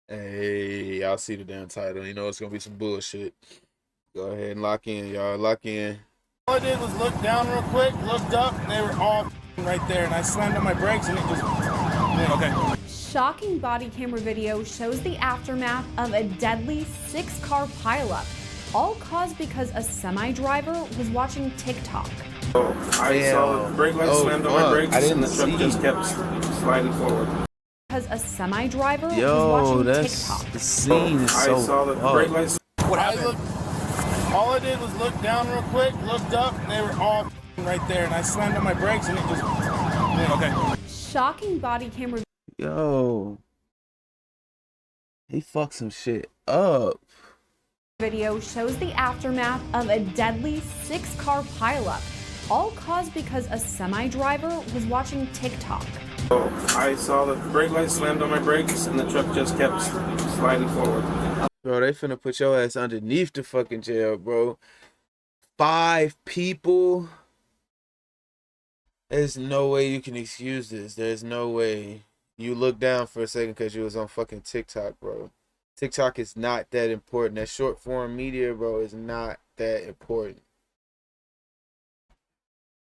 Hey, y'all see the damn title. You know it's gonna be some bullshit. Go ahead and lock in, y'all. Lock in. All I did was look down real quick, looked up, and they were all right there. And I slammed on my brakes, and it just. Okay. Shocking body camera video shows the aftermath of a deadly 6-car pileup, all caused because a semi-driver was watching TikTok. I saw the brake light slammed on my brakes, and the truck just kept sliding forward. Because a semi-driver was watching TikTok. The scene is so I saw the brake lights. What happened? All I did was look down real quick, looked up, and they were all right there. And I slammed on my brakes, and it just. Okay. Shocking body camera Yo. He fucked some shit up. video shows the aftermath of a deadly 6-car pileup, all caused because a semi-driver was watching TikTok. I saw the brake light slammed on my brakes, and the truck just kept sliding forward. Bro, they finna put your ass underneath the fucking jail, bro. 5 people. There's no way you can excuse this. There's no way. You look down for a second because you was on fucking TikTok, bro. TikTok is not that important. That short form media, bro, is not that important.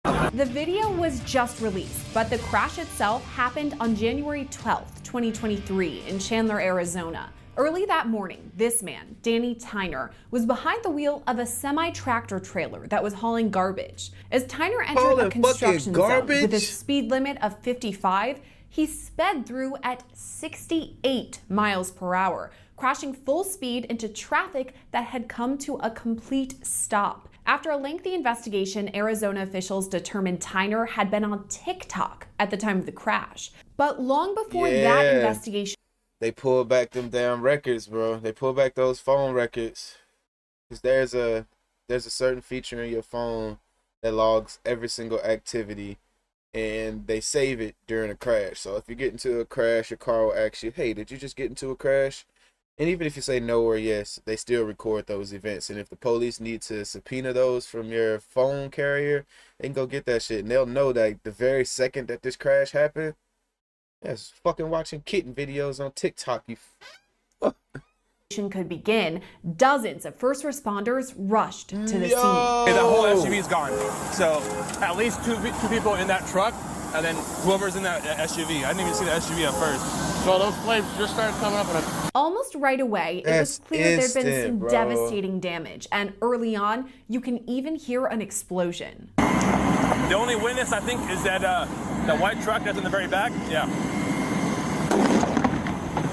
The video was just released, but the crash itself happened on January 12th, 2023 in Chandler, Arizona. Early that morning, this man, Danny Tyner, was behind the wheel of a semi-tractor trailer that was hauling garbage. As Tyner entered a construction zone with a speed limit of 55, he sped through at 68 miles per hour, crashing full speed into traffic that had come to a complete stop. After a lengthy investigation, Arizona officials determined Tyner had been on TikTok at the time of the crash. But long before that investigation, they pulled back them damn records, bro. They pulled back those phone records. Because there's a certain feature in your phone that logs every single activity, and they save it during a crash. So if you get into a crash, your car will ask you, hey, did you just get into a crash? And even if you say no or yes, they still record those events. And if the police need to subpoena those from your phone carrier, they can go get that shit. And they'll know that the very second that this crash happened, yes, fucking watching kitten videos on TikTok, you could begin, dozens of first responders rushed to the scene. That whole SUV is gone. So at least two people in that truck, and then whoever's in that SUV. I didn't even see the SUV at first. So those flames just started coming up. Almost right away, it was clear there'd been some devastating damage. And early on, you can even hear an explosion. The only witness, I think, is that white truck that's in the very back. Yeah.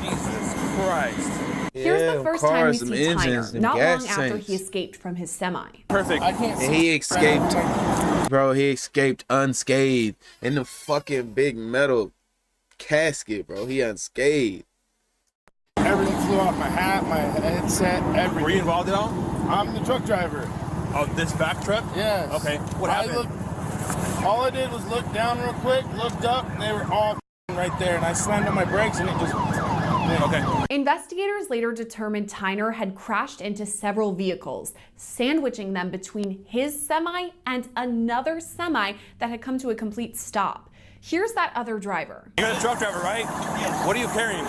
Jesus Christ. Here's the first time we see Tyner, not long after he escaped from his semi. Perfect. I can't see. He escaped, bro. He escaped unscathed in the fucking big metal casket, bro. He unscathed. Everything flew off, my hat, my headset, everything. Were you involved at all? I'm the truck driver. Oh, this back truck? Yes. Okay. What happened? All I did was look down real quick, looked up, and they were all right there. And I slammed on my brakes, and it just. Okay. Investigators later determined Tyner had crashed into several vehicles, sandwiching them between his semi and another semi that had come to a complete stop. Here's that other driver. You're the truck driver, right? Yes. What are you carrying?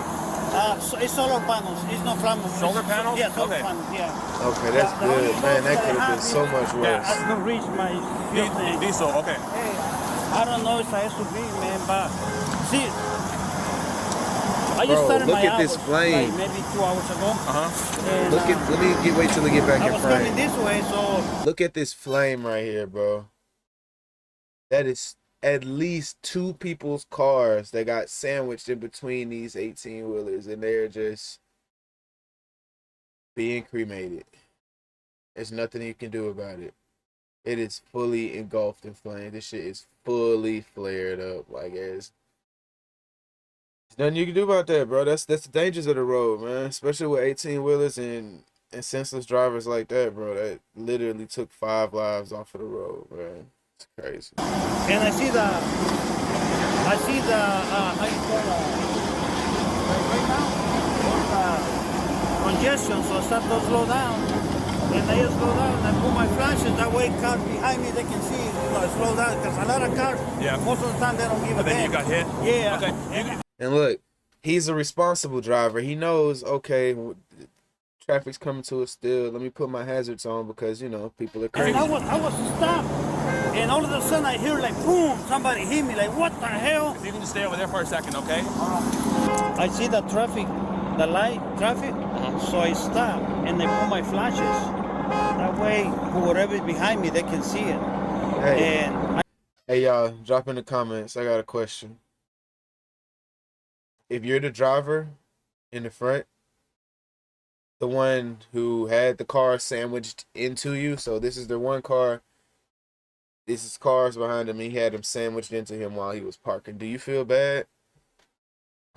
So it's solar panels. It's not flammable. Solar panels? Yeah, solar Okay. panels, yeah. Okay, that's good. Man, that could have been so much worse. I can reach my fuel tank. Diesel, okay. Hey, I don't know if I have to be, man, but see, I just started look my at this hours, flame. like maybe 2 hours ago. And, Wait till they get back I in was frame. coming this way, so Look at this flame right here, bro. That is at least 2 people's cars that got sandwiched in between these 18-wheelers, and they're just being cremated. There's nothing you can do about it. It is fully engulfed in flames. This shit is fully flared up. Like, there's nothing you can do about that, bro. That's the dangers of the road, man. Especially with 18-wheelers and senseless drivers like that, bro. That literally took 5 lives off of the road, man. It's crazy. and I see the how you call right now, congestion, so I start to slow down. And I just slow down and I put my flashes. That way, cars behind me, they can see, slow down. Because a lot of cars, most of the time, they don't give a damn. But then you got hit? Yeah. Okay. And look, he's a responsible driver. He knows, okay, traffic's coming to a still. Let me put my hazards on because, you know, people are crazy. And I was stopped, and all of a sudden I hear like boom, somebody hit me. Like, what the hell? You can just stay over there for a second, okay? I see the traffic, the light traffic, so I stop and I put my flashes. That way, whoever is behind me, they can see it. Hey, And hey, y'all, drop in the comments. I got a question. If you're the driver in the front, the one who had the car sandwiched into you, so this is the one car, this is cars behind him, he had them sandwiched into him while he was parking. Do you feel bad?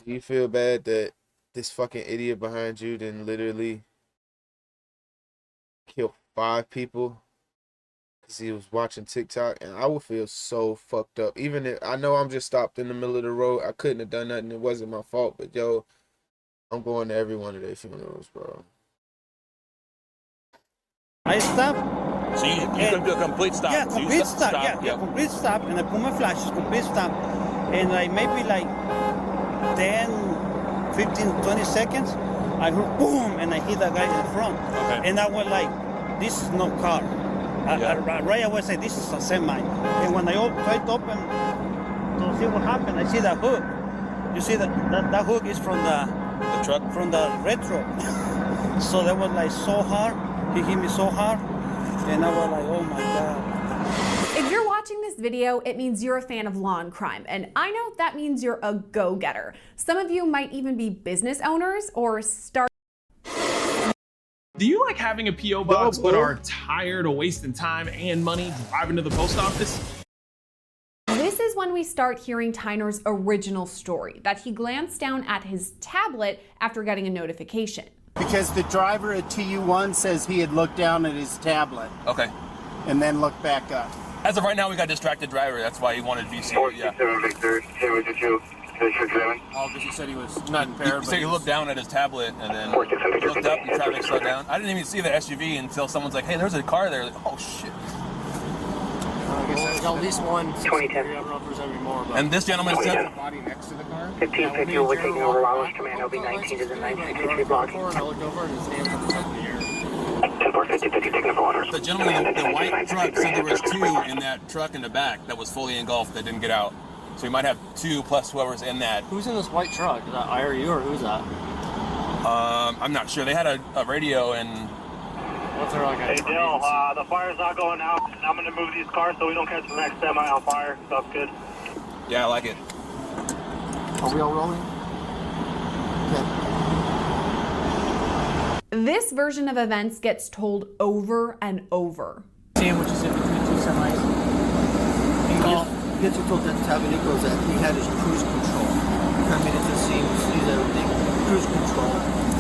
Do you feel bad that this fucking idiot behind you didn't literally kill 5 people because he was watching TikTok? And I would feel so fucked up. Even if I know I'm just stopped in the middle of the road, I couldn't have done nothing. It wasn't my fault. But yo, I'm going to every one of their funerals, bro. I stopped. So you can do a complete stop. Yeah, So you complete stop. Yeah, complete stop. And I put my flashes, complete stop. And like maybe like 10, 15, 20 seconds, I heard boom, and I hit that guy in the front. Okay. And I went like, this is no car. Right away I said, this is a semi. And when I tried to open to see what happened, I see that hook. You see that hook is from the truck? From the red truck. So that was like so hard. He hit me so hard. And I was like, oh my God. If you're watching this video, it means you're a fan of law and crime, and I know that means you're a go-getter. Some of you might even be business owners or start. Do you like having a P.O. box but are tired of wasting time and money driving to the post office? This is when we start hearing Tyner's original story, that he glanced down at his tablet after getting a notification. Because the driver at TU1 says he had looked down at his tablet Okay. and then looked back up. As of right now, we got a distracted driver. That's why he wanted VC. Yeah. Victor, Officer said he was not impaired. So he looked down at his tablet and then looked up and traffic slowed down. I didn't even see the SUV until someone's like, hey, there's a car there. Like, oh, shit. There's at least one. 2010. I don't know if there's any more. But And this gentleman said, body next to the car. 1550 will be taking over Lawless Command. It'll be 19 to the 963 block. And I looked over and his name comes up in the air. 10-4-50-50 taking over orders. the gentleman in the white truck said there was 2 in that truck in the back that was fully engulfed that didn't get out. So we might have 2 plus whoever's in that. Who's in this white truck? Is that IRU or who's that? I'm not sure. They had a radio and... What's there like a... Hey, Dill, the fire's not going out. I'm going to move these cars so we don't catch the next semi on fire. Stuff's good. Yeah, I like it. Are we all rolling? This version of events gets told over and over. Sandwiches in between 2 semis. He gets told that Tabernacles that he had his cruise control. I mean, it just sees everything. Cruise control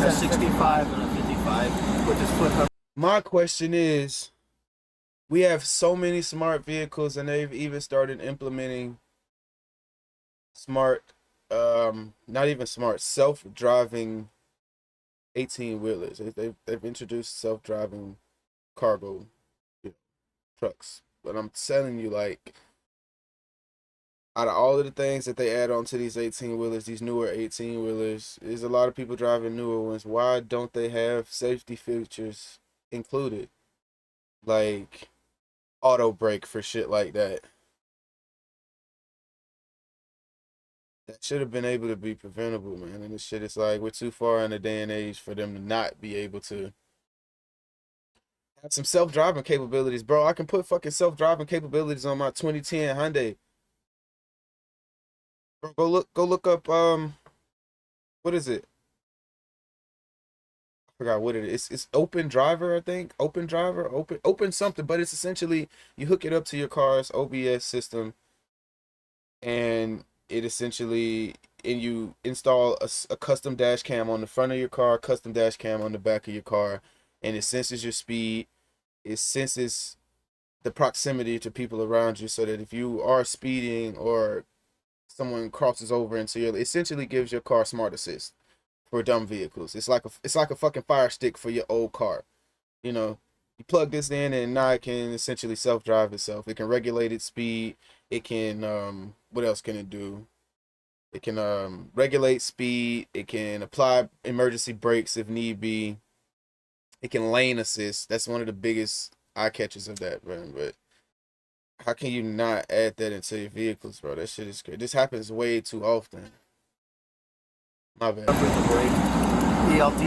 at 65 and a 55 with his foot. My question is, we have so many smart vehicles and they've even started implementing smart, not even smart, self-driving 18-wheelers. They've introduced self-driving cargo trucks. But I'm telling you, like, out of all of the things that they add on to these 18-wheelers, these newer 18-wheelers, there's a lot of people driving newer ones. Why don't they have safety features included? Like auto brake for shit like that. That should have been able to be preventable, man. And this shit is like, we're too far in the day and age for them to not be able to have some self-driving capabilities. Bro, I can put fucking self-driving capabilities on my 2010 Hyundai. Bro, go look up what is it? I forgot what it is. It's Open Driver, I think. Open Driver, open something, but it's essentially you hook it up to your car's OBS system and it essentially, and you install a custom dash cam on the front of your car, custom dash cam on the back of your car, and it senses your speed, it senses the proximity to people around you, so that if you are speeding or someone crosses over into your, essentially gives your car smart assist for dumb vehicles. It's like a fucking fire stick for your old car. You know, you plug this in and now it can essentially self-drive itself. It can regulate its speed. It can what else can it do? It can regulate speed. It can apply emergency brakes if need be. It can lane assist. That's one of the biggest eye catches of that, bro. But how can you not add that into your vehicles, bro? That shit is crazy. This happens way too often. My bad. ELD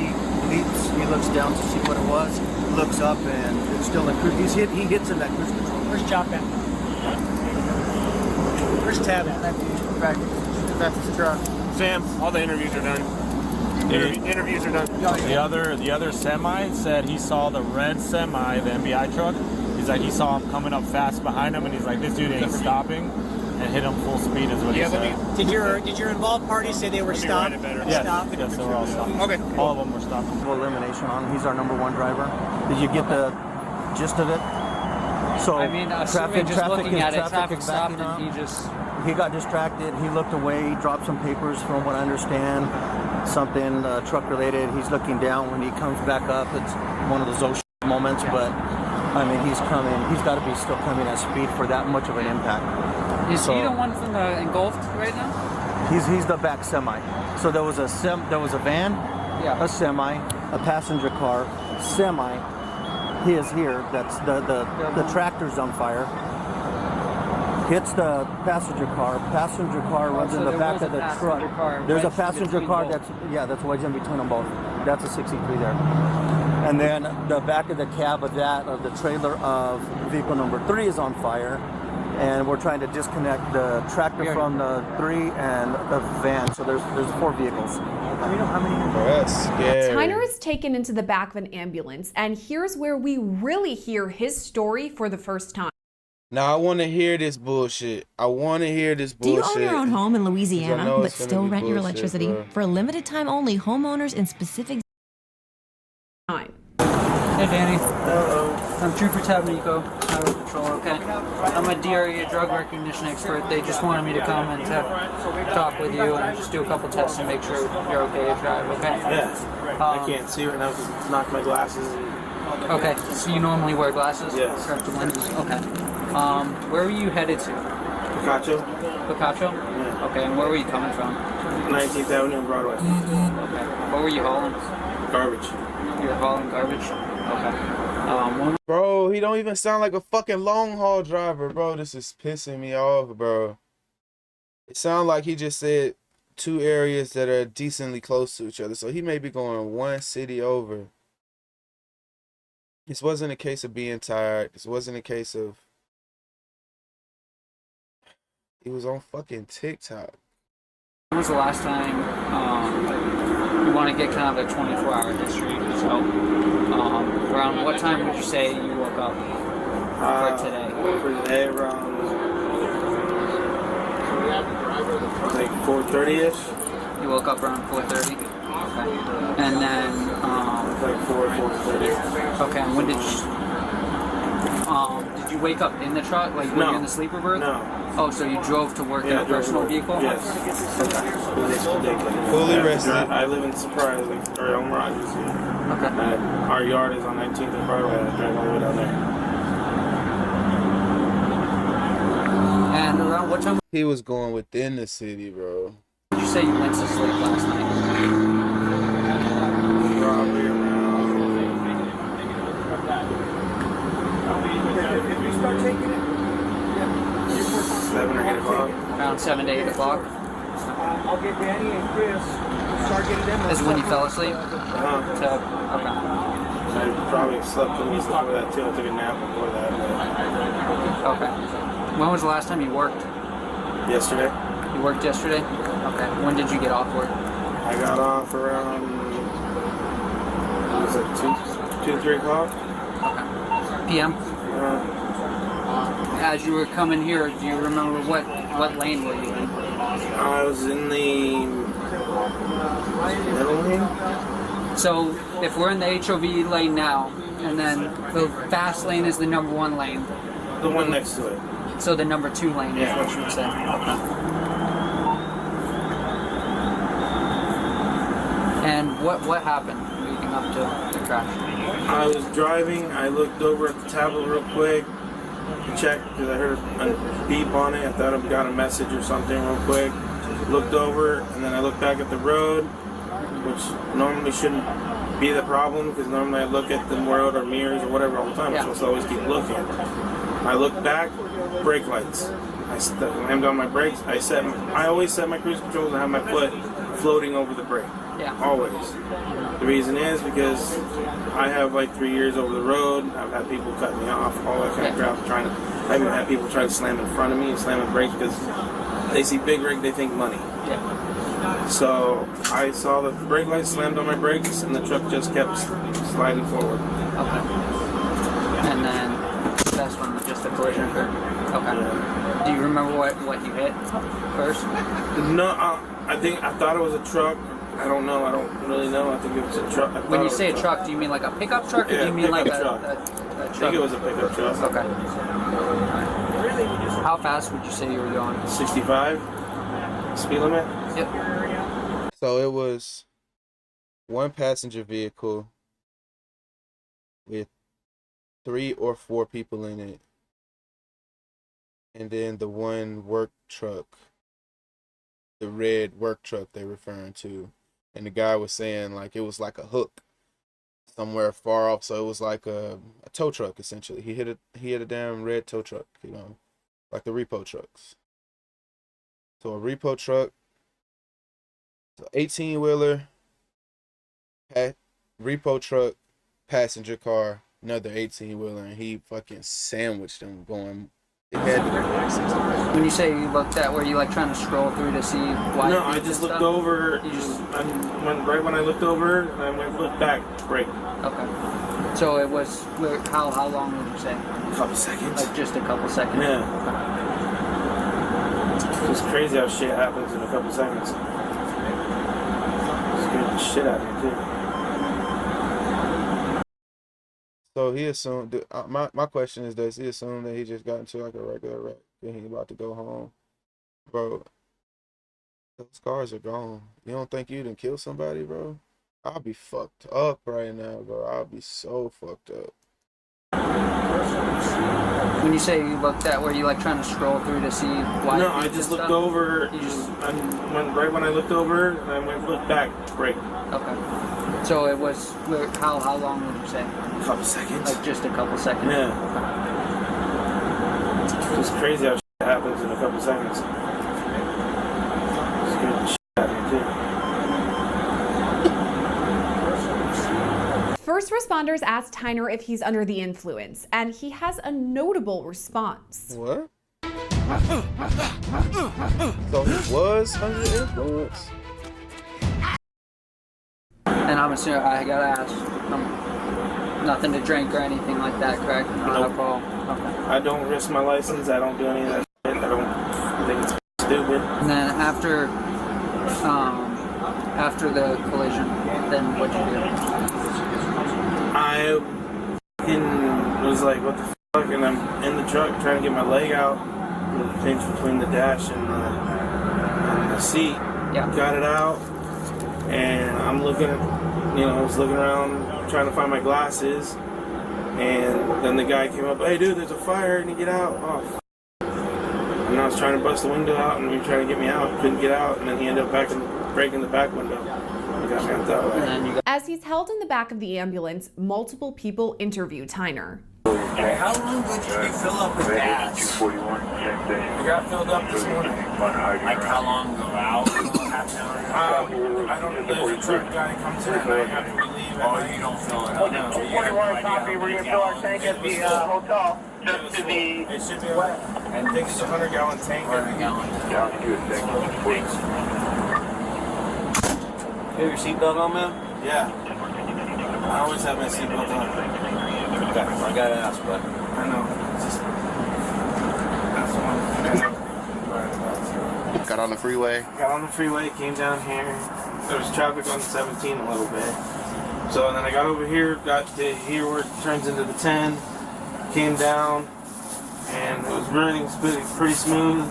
leaps. He looks down to see what it was. Looks up and it's still in cruise. He hits in that cruise control. Where's Chop at? Where's Tab at? That's his truck. Sam, all the interviews are done. Interviews are done. The other semi said he saw the red semi, the MBI truck. He's like, he saw him coming up fast behind him, and he's like, this dude ain't stopping, and hit him full speed is what he said. Did your involved party say they were stopped? Yes, yes, they were all stopped. Okay. All of them were stopped. Elimination on him. He's our number 1 driver. Did you get the gist of it? So I mean, traffic stopped and he got distracted. He looked away. He dropped some papers, from what I understand, something truck related. He's looking down. When he comes back up, it's one of those moments. But I mean, he's coming. He's got to be still coming at speed for that much of an impact. Is he the one from the engulfed right now? He's the back semi. So there was a van, a semi, a passenger car, semi. He is here. That's the tractor's on fire. Hits the passenger car. Passenger car runs in the back of the truck. There's a passenger car that's wedged in between them both. That's a 63 there. And then the back of the cab of the trailer of vehicle number 3 is on fire. And we're trying to disconnect the tractor from the 3 and the van. So there's 4 vehicles. That's scary. Tyner is taken into the back of an ambulance, and here's where we really hear his story for the first time. Now I want to hear this bullshit. Do you own your own home in Louisiana, but still rent your electricity? Bro. For a limited time only, homeowners in specific Time. Hey Danny. I'm Trooper Tabnico, Highway Patrol, okay? I'm a DRE, drug recognition expert. They just wanted me to come and talk with you and just do a couple tests and make sure you're okay to drive, okay? Yeah. I can't see right now because I knocked my glasses. Okay, so you normally wear glasses? Yes. Corrective lenses? Okay. Where were you headed to? Picacho? Picacho? Yeah. Okay, and where were you coming from? 19th Avenue and Broadway. Okay. What were you hauling? Garbage. You were hauling garbage? Okay. Bro, he don't even sound like a fucking long haul driver, bro. This is pissing me off, bro. It sounds like he just said 2 areas that are decently close to each other. So he may be going 1 city over. This wasn't a case of being tired. This wasn't a case of... He was on fucking TikTok. When was the last time you want to get kind of a 24-hour history? So, around what time would you say you woke up for today? For today, around like 4:30ish. You woke up around 4:30. Okay. And then like 4:30. Okay. And when did you wake up in the truck? Like were you in the sleeper berth? No. Oh, so you drove to work in a personal vehicle? Yes. Fully rested. I live in Surprise, or Elm Rogers. Okay. Our yard is on 19th and Broadway. I drive all the way down there. And around what time He was going within the city, bro. did you say you went to sleep last night? Probably around 7 or 8 o'clock. Around 7 to 8 o'clock? I'll get Danny and Chris. Start getting them. Is when you fell asleep? Uh-huh. Okay. I probably slept a little before that too. I took a nap before that. Okay. When was the last time you worked? Yesterday. You worked yesterday? Okay. When did you get off work? I got off around, was it 2, 3 o'clock? Okay. PM? As you were coming here, do you remember what lane were you in? I was in the middle lane. So if we're in the HOV lane now, and then the fast lane is the number 1 lane. The one next to it. So the number 2 lane is what you would say. Okay. And what happened leading up to the crash? I was driving. I looked over at the tablet real quick to check because I heard a beep on it. I thought I got a message or something real quick. looked over, and then I looked back at the road, which normally shouldn't be the problem, because normally I look at the road or mirrors or whatever all the time. I'm supposed to always keep looking. I looked back, brake lights. I slammed on my brakes. I always set my cruise controls and have my foot floating over the brake. Yeah. Always. The reason is because I have like 3 years over the road. I've had people cut me off, all that kind of crap. I've even had people try to slam in front of me and slam in brakes because they see big rig, they think money. Yeah. So I saw the brake lights slammed on my brakes, and the truck just kept sliding forward. Okay. And then that's when just the collision occurred. Okay. Yeah. Do you remember what you hit first? No, I thought it was a truck. I don't know. I don't really know. I think it was a truck. When you say a truck, do you mean like a pickup truck, or do you mean like a truck? I think it was a pickup truck. Okay. How fast would you say you were going? 65. Speed limit? Yep. So it was one passenger vehicle with 3 or 4 people in it. And then the one work truck, the red work truck they're referring to. And the guy was saying like it was like a hook somewhere far off. So it was like a tow truck essentially. He hit a damn red tow truck, you know, like the repo trucks. So a repo truck, so 18-wheeler, repo truck, passenger car, another 18-wheeler, and he fucking sandwiched them going. It had to be like 65. When you say you looked at, were you like trying to scroll through to see why? No, I just looked over. Right when I looked over, and I looked back. Brake. Okay. So it was how long would you say? A couple seconds. Like just a couple seconds. Yeah. It's crazy how shit happens in a couple seconds. Scared the shit out of me too. So he assumed. My question is, does he assume that he just got into like a regular wreck and he about to go home, bro? Those cars are gone. You don't think you done kill somebody, bro? I'll be fucked up right now, bro. I'll be so fucked up. When you say you looked at, were you like trying to scroll through to see why? No, I just looked over. Right when I looked over, and I looked back. Brake. Okay. So it was how long would you say? A couple seconds. Like just a couple seconds. Yeah. It's crazy how shit happens in a couple seconds. Scared the shit out of me too. First responders asked Tyner if he's under the influence, and he has a notable response. What? So he was under the influence? And I'm assuming I gotta ask, nothing to drink or anything like that, correct? No alcohol. Okay. I don't risk my license. I don't do any of that shit. I think it's stupid. And then after the collision, then what'd you do? I was like, what the fuck? And I'm in the truck trying to get my leg out, the pinch between the dash and the seat. Yeah. Got it out, and I'm looking, I was looking around trying to find my glasses, and then the guy came up, hey dude, there's a fire, and you get out. Oh, and I was trying to bust the window out, and he was trying to get me out, couldn't get out, and then he ended up breaking the back window. Got me out that way. As he's held in the back of the ambulance, multiple people interview Tyner. Hey, how long did you fill up with gas? I got filled up this morning. Like how long ago? Half an hour? I don't know. There's a truck guy comes in and I have to leave. Oh, you don't fill it up? No. 241 copy. We're going to fill our tank at the hotel. Just to be... It should be I think it's a 100-gallon tank. 100-gallon. Thanks. You have your seatbelt on, man? Yeah. I always have my seatbelt on. Okay, I gotta ask, but I know. It's just... That's one. Got on the freeway? Got on the freeway, came down here. There was traffic on 17 a little bit. So then I got over here, got to here where it turns into the 10, came down, and it was running pretty smooth.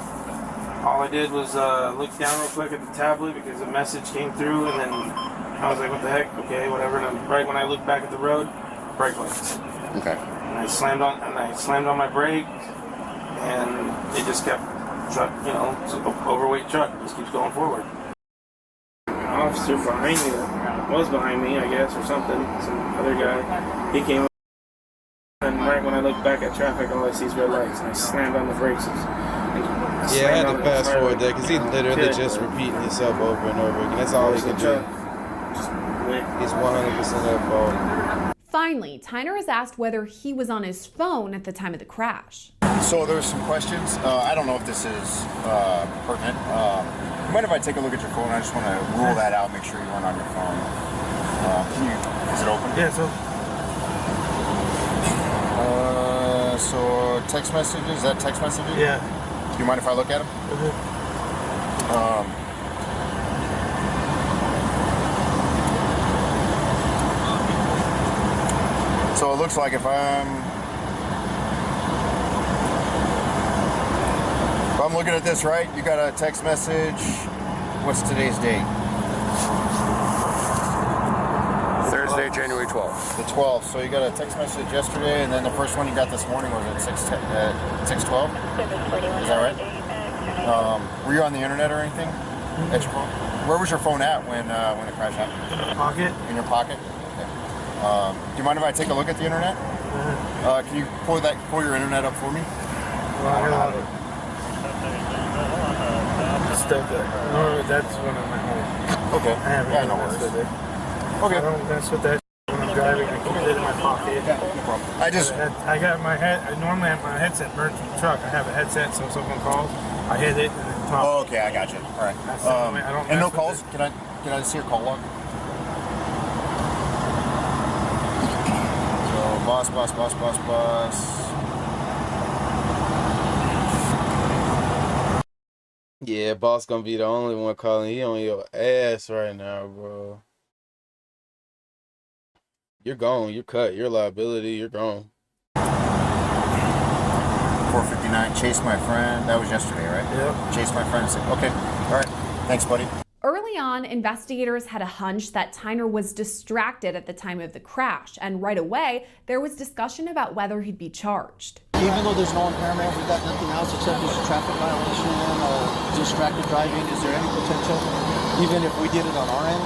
All I did was look down real quick at the tablet because a message came through, and then I was like, what the heck? Okay, whatever. And right when I looked back at the road, brake lights. Okay. And I slammed on my brake, and it just kept truck, you know, it's an overweight truck, just keeps going forward. An officer behind me, was behind me, I guess, or something, some other guy, he came up, and right when I looked back at traffic, all I see is red lights, and I slammed on the brakes. Yeah, I had to fast forward there because he literally just repeating himself over and over again. That's all he can do. He's 100% at fault. Finally, Tyner is asked whether he was on his phone at the time of the crash. So there were some questions. I don't know if this is pertinent. You mind if I take a look at your phone? I just want to rule that out, make sure you weren't on your phone. Is it open? Yeah, it's open. So text messages, is that text messages? Yeah. Do you mind if I look at them? So it looks like if I'm looking at this right, you got a text message. What's today's date? Thursday, January 12th. The 12th. So you got a text message yesterday, and then the first one you got this morning was at 6:12. Is that right? Were you on the internet or anything? At your phone? Where was your phone at when the crash happened? In my pocket. In your pocket? Okay. Do you mind if I take a look at the internet? Can you pull your internet up for me? No, that's when I'm at home. Okay. I haven't no worries. messed with it. Okay. I don't mess with that when I'm driving. I keep it in my pocket. Yeah, no problem. I got my head. I normally have my headset merged with the truck. I have a headset, so if someone calls, I hit it and then talk. Oh, okay, I got you. All right. I don't and no mess with calls? it. Can I see your call log? So boss. Yeah, boss gonna be the only one calling. He on your ass right now, bro. You're gone. You're cut. You're liability. You're gone. 459. Chase my friend. That was yesterday, right? Yep. Chase my friend. Okay. All right. Thanks, buddy. Early on, investigators had a hunch that Tyner was distracted at the time of the crash, and right away, there was discussion about whether he'd be charged. Even though there's no impairment, we've got nothing else except this traffic violation, distracted driving. Is there any potential, even if we did it on our end,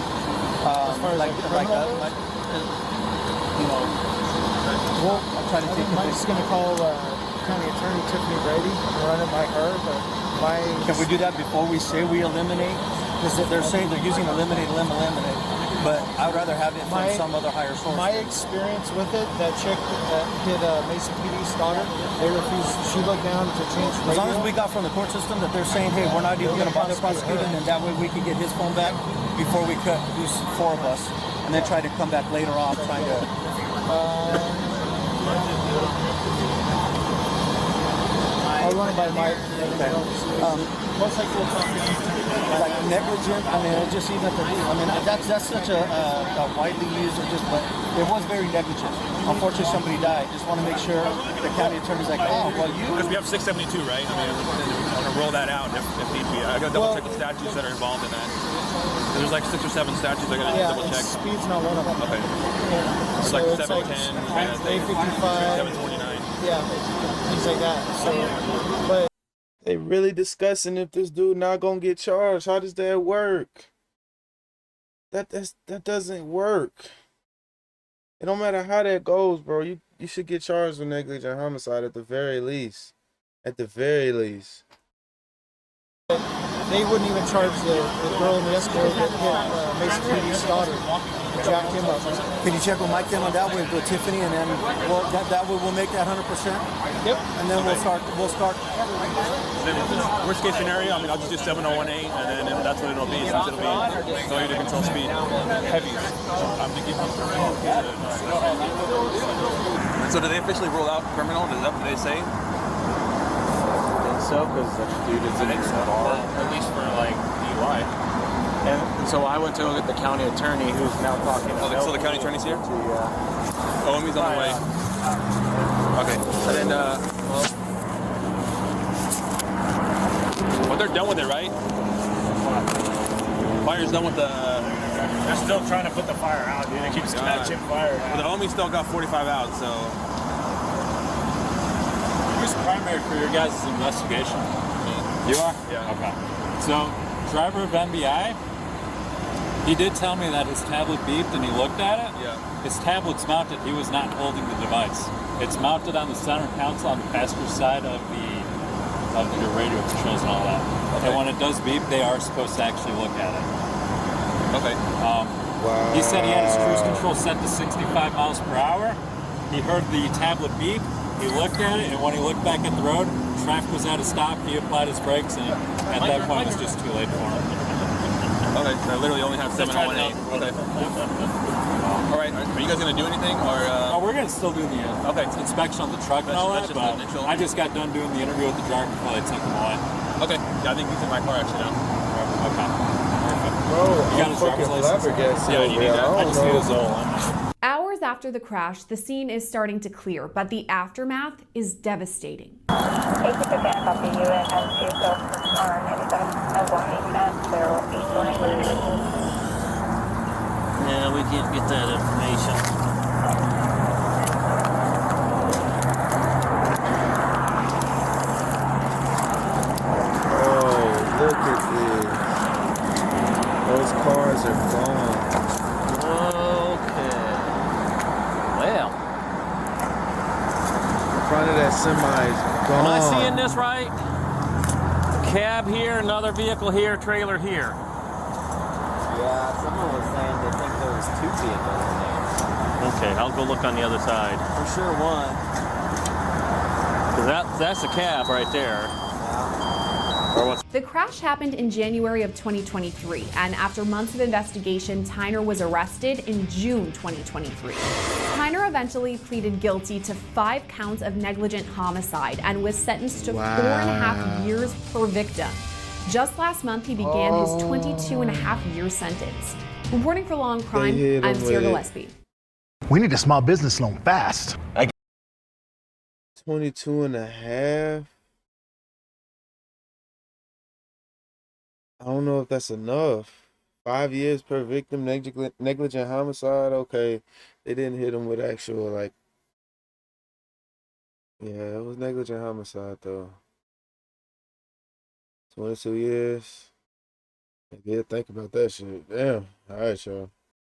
Well, I'm trying to think. Mike's going to call County Attorney Tiffany Brady and run it by her. But can we do that before we say we eliminate? Because they're saying they're using eliminate. But I'd rather have it from some other higher source. My experience with it, that chick that did Mason PD's daughter, they refused. She looked down to change the As long as we got from the court system that they're saying, hey, we're not even going to bother prosecuting, and that way we can get his phone back before we cut these 4 of us, and then try to come back later on trying to. I'll run it by Mike. Most likely we'll talk like negligent. I mean, it just even. I mean, that's such a widely used. But it was very negligent. Unfortunately, somebody died. Just want to make sure the county attorney's like, oh, well, you. Because we have 672, right? I mean, I'm gonna roll that out if need be. I gotta double check the statutes that are involved in that. There's like 6 or 7 statutes I gotta double check. Speed's not one of them. Okay. It's like 710, 855, 729. Yeah, things like that. So, but they really discussing if this dude not gonna get charged. How does that work? That doesn't work. It don't matter how that goes, bro. You should get charged with negligent homicide at the very least. At the very least. they wouldn't even charge the girl in the Escort that hit Mason PD's daughter. Jacked him up. Can you check with Mike then on that with Tiffany, and then that way we'll make that 100%. Yep. And then we'll start. Worst case scenario, I mean, I'll just do 7018, and then that's what it'll be. Since it'll be failure to control speed, heavy. So did they officially rule out criminal? Is that what they say? So, because the dude is in the bar, at least for like DUI. And so I went to go get the county attorney, who's now talking. So the county attorney's here? Yeah. Oh, he's on the way. Okay. And then, well, they're done with it, right? Fire's done with the. They're still trying to put the fire out, dude. It keeps catching fire. Well, the homie still got 45 out, so. Who's primary for your guys' investigation? You are? Yeah. Okay. So, driver of MBI, he did tell me that his tablet beeped and he looked at it. Yeah. His tablet's mounted. He was not holding the device. It's mounted on the center console on the passenger side of your radio controls and all that. Okay. And when it does beep, they are supposed to actually look at it. Okay. Wow. He said he had his cruise control set to 65 miles per hour. He heard the tablet beep. He looked at it, and when he looked back at the road, traffic was at a stop. He applied his brakes, and at that point, it was just too late for him. Okay, so I literally only have 718. Okay. All right, are you guys going to do anything? Or? Oh, we're going to still do the inspection on the truck and all that, but I just got done doing the interview with the driver before they took him away. Okay, yeah, I think he's in my car actually now. Okay. Bro, You got his driver's license? Yeah, you need that? I just need his old. Hours after the crash, the scene is starting to clear, but the aftermath is devastating. Yeah, we can't get that information. Oh, look at this. Those cars are gone. Okay. Well. Front of that semi is gone. Am I seeing this right? Cab here, another vehicle here, trailer here. Yeah, someone was saying they think there was 2 vehicles in there. Okay, I'll go look on the other side. For sure one. 'Cause that's a cab right there. The crash happened in January of 2023, and after months of investigation, Tyner was arrested in June 2023. Tyner eventually pleaded guilty to 5 counts of negligent homicide and was sentenced to 4.5 years per victim. Just last month, he began his 22.5-year sentence. Reporting for Law and Crime, I'm Sierra Gillespie. We need a small business loan fast. 22.5. I don't know if that's enough. 5 years per victim, negligent homicide. Okay, they didn't hit him with actual, like, yeah, it was negligent homicide though. 22 years. Yeah, think about that shit. Damn. All right, y'all.